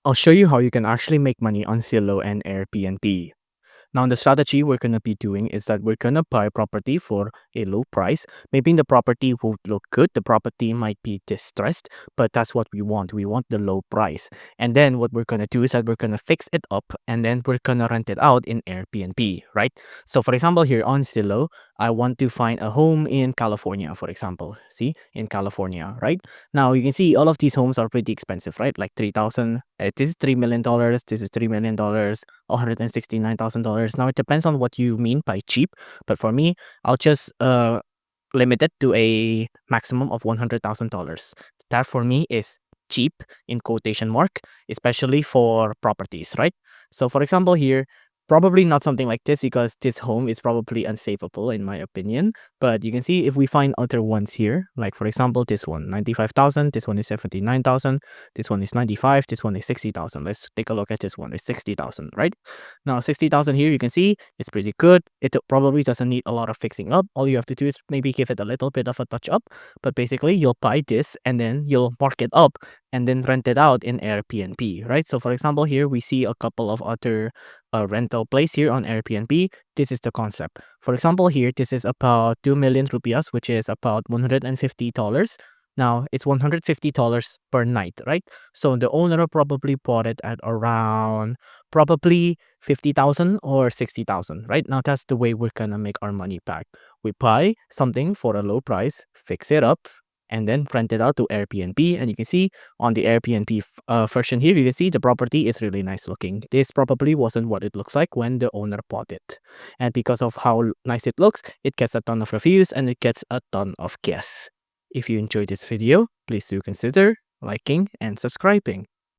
I'll show you how you can actually make money on Zillow and Airbnb. Now, the strategy we're going to be doing is that we're going to buy property for a low price. Maybe the property won't look good. The property might be distressed, but that's what we want. We want the low price. And then what we're going to do is that we're going to fix it up and then we're going to rent it out in Airbnb, right? So, for example, here on Zillow, I want to find a home in California, for example. See, in California, right? Now, you can see all of these homes are pretty expensive, right? Like 3,000. This is $3 million. This is $3 million. $169,000. Now it depends on what you mean by cheap, but for me, I'll just limit it to a maximum of $100,000. That for me is cheap in quotation mark, especially for properties, right? So for example here, probably not something like this because this home is probably unsavable in my opinion. But you can see if we find other ones here, like for example, this one, 95,000, this one is 79,000, this one is 95, this one is 60,000. Let's take a look at this one. It's 60,000, right? Now 60,000 here, you can see it's pretty good. It probably doesn't need a lot of fixing up. All you have to do is maybe give it a little bit of a touch up. But basically, you'll buy this and then you'll mark it up and then rent it out in Airbnb, right? So for example, here we see a couple of other rental place here on Airbnb. This is the concept. For example, here, this is about 2 million rupiahs, which is about $150. Now, it's $150 per night, right? So the owner probably bought it at around probably 50,000 or 60,000, right? Now, that's the way we're gonna make our money back. We buy something for a low price, fix it up, and then rent it out to Airbnb. And you can see on the Airbnb version here, you can see the property is really nice looking. This probably wasn't what it looks like when the owner bought it. And because of how nice it looks, it gets a ton of reviews and it gets a ton of guests. If you enjoyed this video, please do consider liking and subscribing.